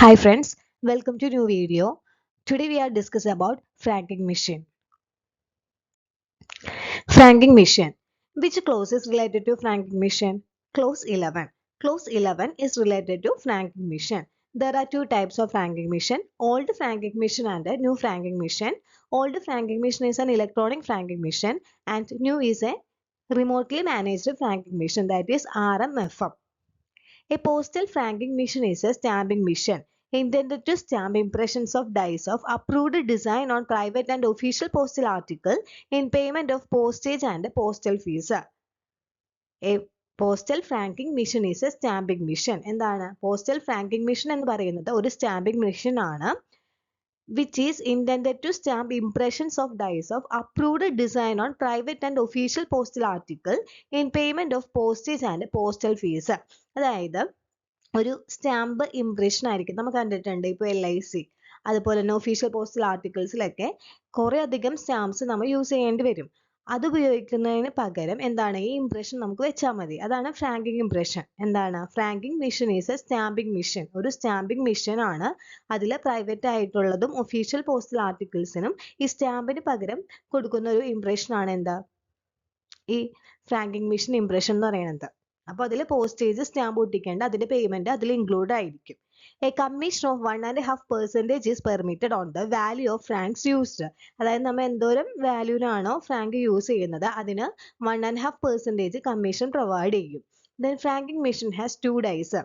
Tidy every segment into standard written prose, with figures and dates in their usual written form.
Hi friends, welcome to new video. Today we are discussing about franking machine. Franking machine. Which clause is related to franking machine? Clause 11. Clause 11 is related to franking machine. There are two types of franking machine, old franking machine and a new franking machine. Old franking machine is an electronic franking machine and new is a remotely managed franking machine, that is RMFM. A postal franking machine is a stamping machine intended to stamp impressions of dies of approved design on private and official postal article in payment of postage and postal fees. A postal franking machine is a stamping machine. എന്താണ് postal franking machine എന്ന് പറയുന്നത് ഒരു stamping machine ആണ്, which is intended to stamp impressions of dies of approved design on private and official postal article in payment of postage and postal fees. അതായത് ഒരു stamp impression ആയിരിക്കും. നമ്മൾ കണ്ടിട്ടുണ്ട് ഇപ്പോൾ LIC അതുപോലെ തന്നെ ഒഫീഷ്യൽ പോസ്റ്റൽ ആർട്ടിക്കിൾസിലൊക്കെ കുറേ അധികം സ്റ്റാമ്പ്സ് നമ്മൾ യൂസ് ചെയ്യേണ്ടി വരും. അത് ഉപയോഗിക്കുന്നതിന് പകരം എന്താണ് ഈ ഇംപ്രഷൻ നമുക്ക് വെച്ചാൽ മതി. അതാണ് ഫ്രാങ്കിങ് ഇംപ്രഷൻ. എന്താണ് franking machine is a stamping machine. ഒരു സ്റ്റാമ്പിംഗ് മെഷീൻ ആണ്. അതിൽ പ്രൈവറ്റ് ആയിട്ടുള്ളതും ഒഫീഷ്യൽ പോസ്റ്റൽ ആർട്ടിക്കിൾസിനും ഈ സ്റ്റാമ്പിന് പകരം കൊടുക്കുന്ന ഒരു ഇംപ്രഷൻ ആണ് എന്താ ഈ ഫ്രാങ്കിങ് മെഷീൻ ഇംപ്രഷൻ എന്ന് പറയുന്നത്. അപ്പോൾ അതിൽ പോസ്റ്റേജ് സ്റ്റാമ്പ് ഒട്ടിക്കേണ്ട അതിന്റെ പേയ്മെന്റ് അതിൽ ഇൻക്ലൂഡ് ആയിരിക്കും. A commission of 1.5% is permitted on the value of franks used. അതായത് നമ്മൾ എന്തോരം വാല്യൂനാണോ ഫ്രാങ്ക് യൂസ് ചെയ്യുന്നത് അതിന് 1.5% കമ്മീഷൻ പ്രൊവൈഡ് ചെയ്യും. Then franking machine has 2 dies,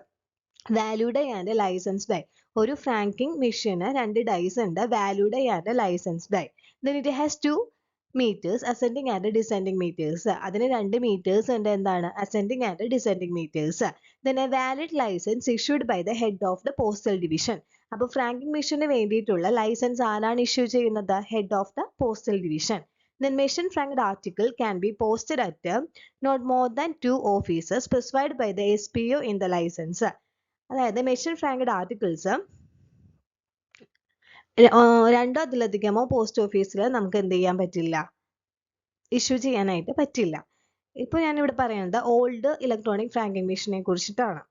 value die and licence die. ഒരു ഫ്രാങ്കിങ് മെഷീന് 2 ഡൈസ് ഉണ്ട്, value die and licence die. Then it has 2 meters, ascending and descending meters. അതിന് 2 meters ഉണ്ട്, എന്താണ് ascending and descending meters. Then a valid license issued by the head of the postal division. അപ്പോൾ ഫ്രാങ്കിങ് മെഷീന് വേണ്ടിയിട്ടുള്ള licence ആരാണ് issue ചെയ്യുന്നത്? Head of the postal division. Then machine franked article can be posted at not more than 2 offices specified by the SPO in the license. അതായത് machine franked articles രണ്ടോ അതിലധികമോ post ഓഫീസിൽ നമുക്ക് എന്ത് ചെയ്യാൻ പറ്റില്ല, ഇഷ്യൂ ചെയ്യാനായിട്ട് പറ്റില്ല. ഇപ്പോൾ ഞാനിവിടെ പറയുന്നത് ഓൾഡ് ഇലക്ട്രോണിക് ഫ്രാങ്കിങ് മെഷീനെ കുറിച്ചിട്ടാണ്.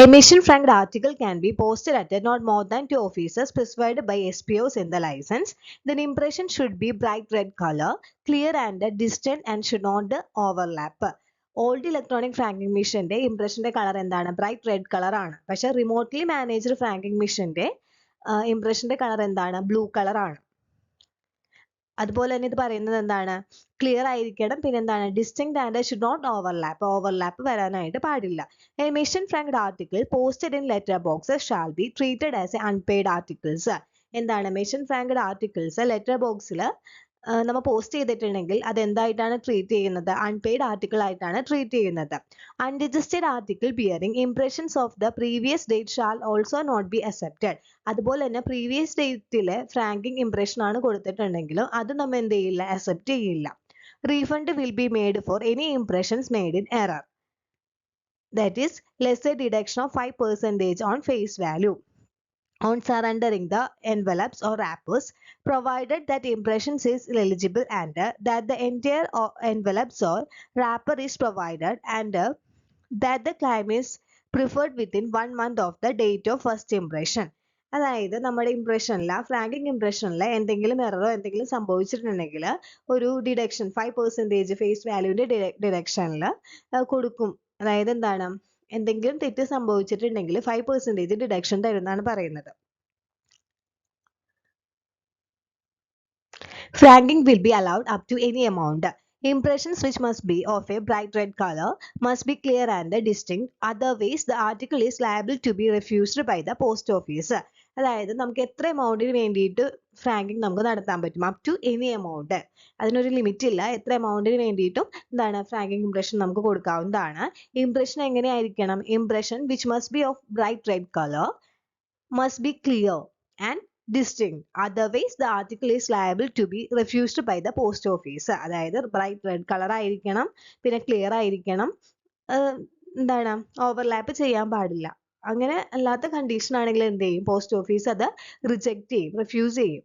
A machine franked article can be posted at not more than 2 offices specified by SPOs in the license. The impression should be bright red color, clear and distant and should not overlap. Old electronic franking മെഷീന്റെ ഇംപ്രഷന്റെ colour എന്താണ്? Bright red colour ആണ്. പക്ഷെ remotely managed franking മെഷീന്റെ ഇംപ്രഷന്റെ colour എന്താണ്? Blue colour ആണ്. അതുപോലെ തന്നെ ഇത് പറയുന്നത് എന്താണ്? ക്ലിയർ ആയിരിക്കണം, പിന്നെന്താണ് distinct and should not overlap വരാനായിട്ട് പാടില്ല. A machine franked article posted in letter boxes shall be treated as a unpaid articles. എന്താണ് മെഷീൻ ഫ്രാങ്ക്ഡ് ആർട്ടിക്കിൾസ് ലെറ്റർ ബോക്സിൽ നമ്മൾ പോസ്റ്റ് ചെയ്തിട്ടുണ്ടെങ്കിൽ അത് എന്തായിട്ടാണ് ട്രീറ്റ് ചെയ്യുന്നത്? അൺപെയ്ഡ് ആർട്ടിക്കിൾ ആയിട്ടാണ് ട്രീറ്റ് ചെയ്യുന്നത്. Unregistered article bearing impressions of the previous date shall also not be accepted. അതുപോലെ തന്നെ പ്രീവിയസ് ഡേറ്റിലെ ഫ്രാങ്കിങ് ഇംപ്രഷൻ ആണ് കൊടുത്തിട്ടുണ്ടെങ്കിലും അത് നമ്മൾ എന്ത് ചെയ്യില്ല, അക്സെപ്റ്റ് ചെയ്യില്ല. Refund will be made for any impressions made in error, that is lesser deduction of 5% on face value on surrendering the envelopes or wrappers, provided that impressions is eligible and that the entire envelopes or wrapper is provided and that the claim is preferred within 1 month of the date of first impression. അതായത് നമ്മുടെ ഇംപ്രഷനിൽ ഫ്രാങ്കിങ് ഇംപ്രഷനിൽ എന്തെങ്കിലും എററോ എന്തെങ്കിലും സംഭവിച്ചിട്ടുണ്ടെങ്കിൽ ഒരു deduction 5% face വാല്യൂവിന്റെ ഡിഡക്ഷനിൽ കൊടുക്കും. അതായത് എന്താണ്, എന്തെങ്കിലും തെറ്റ് സംഭവിച്ചിട്ടുണ്ടെങ്കിൽ 5% ഡിഡക്ഷൻ തരുന്നതാണ് പറയുന്നത്. Franking will be allowed up to any amount. Impressions which must be of a bright red color must be clear and distinct. Otherwise, the article is liable to be refused by the post office. അതായത് നമുക്ക് എത്ര എമൗണ്ടിന് വേണ്ടിയിട്ട് ഫ്രാങ്കിങ് നമുക്ക് നടത്താൻ പറ്റും? Up to any amount. അതിനൊരു limit ഇല്ല. എത്ര എമൗണ്ടിന് വേണ്ടിയിട്ടും എന്താണ് ഫ്രാങ്കിങ് ഇംപ്രഷൻ നമുക്ക് കൊടുക്കാവുന്നതാണ്. ഇംപ്രഷൻ എങ്ങനെയായിരിക്കണം? Impression which must be of bright red colour, must be clear and distinct. Otherwise, the article is liable to be refused by the post office. അതായത് bright red colour ആയിരിക്കണം, പിന്നെ ക്ലിയർ ആയിരിക്കണം, എന്താണ് overlap ചെയ്യാൻ പാടില്ല. അങ്ങനെ അല്ലാത്ത കണ്ടീഷൻ ആണെങ്കിൽ എന്ത് ചെയ്യും? പോസ്റ്റ് ഓഫീസ് അത് റിജക്റ്റ് ചെയ്യും, റിഫ്യൂസ് ചെയ്യും.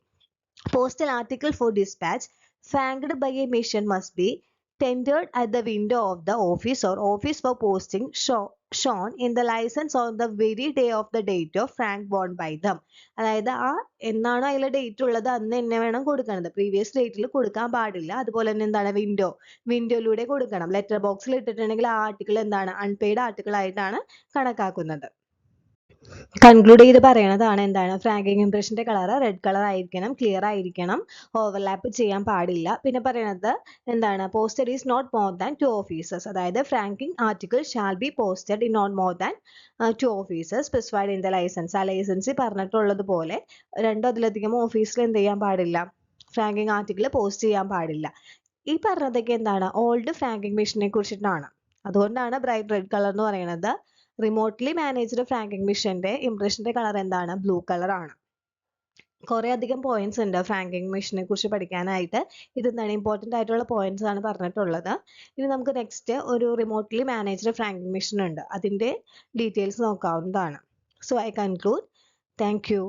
Postal article for dispatch franked by a machine must be tendered at the window of the office or office for posting shown in the license on the very day of the date of frank bought by them. അതായത് ആ എന്നാണോ അതിലെ date ഉള്ളത് അന്ന് തന്നെ വേണം കൊടുക്കുന്നത്. Previous ഡേറ്റിൽ കൊടുക്കാൻ പാടില്ല. അതുപോലെ തന്നെ എന്താണ് വിൻഡോയിലൂടെ കൊടുക്കണം. ലെറ്റർ ബോക്സിൽ ഇട്ടിട്ടുണ്ടെങ്കിൽ ആ ആർട്ടിക്കിൾ എന്താണ് അൺപെയ്ഡ് ആർട്ടിക്കിൾ ആയിട്ടാണ് കണക്കാക്കുന്നത്. കൺക്ലൂഡ് ചെയ്ത് പറയണതാണ് എന്താണ് ഫ്രാങ്കിങ് ഇംപ്രഷന്റെ കളർ റെഡ് കളർ ആയിരിക്കണം, ക്ലിയർ ആയിരിക്കണം, ഓവർലാപ്പ് ചെയ്യാൻ പാടില്ല. പിന്നെ പറയണത് എന്താണ് posted is not more than 2 officers. അതായത് franking article shall be posted in not more than 2 officers specified in the licence. ആ ലൈസൻസിൽ പറഞ്ഞിട്ടുള്ളത് പോലെ രണ്ടോ അതിലധികം ഓഫീസിൽ എന്ത് ചെയ്യാൻ പാടില്ല, ഫ്രാങ്കിങ് ആർട്ടിക്കിൾ പോസ്റ്റ് ചെയ്യാൻ പാടില്ല. ഈ പറഞ്ഞതൊക്കെ എന്താണ് ഓൾഡ് ഫ്രാങ്കിങ് മെഷീനെ കുറിച്ചിട്ടാണ്. അതുകൊണ്ടാണ് ബ്രൈറ്റ് റെഡ് കളർ എന്ന് പറയുന്നത്. റിമോട്ട്ലി മാനേജ്ഡ് ഫ്രാങ്കിങ് മെഷീന്റെ ഇംപ്രഷന്റെ കളർ എന്താണ് ബ്ലൂ കളർ ആണ്. കുറെ അധികം പോയിന്റ്സ് ഉണ്ട് ഫ്രാങ്കിങ് മെഷീനെ കുറിച്ച് പഠിക്കാനായിട്ട്. ഇത് എന്താണ് ഇമ്പോർട്ടൻ്റ് ആയിട്ടുള്ള പോയിന്റ്സ് ആണ് പറഞ്ഞിട്ടുള്ളത്. ഇനി നമുക്ക് നെക്സ്റ്റ് ഒരു റിമോട്ട്ലി മാനേജ്ഡ് ഫ്രാങ്കിങ് മെഷീൻ ഉണ്ട്, അതിന്റെ ഡീറ്റെയിൽസ് നോക്കാവുന്നതാണ്. So I conclude. Thank you.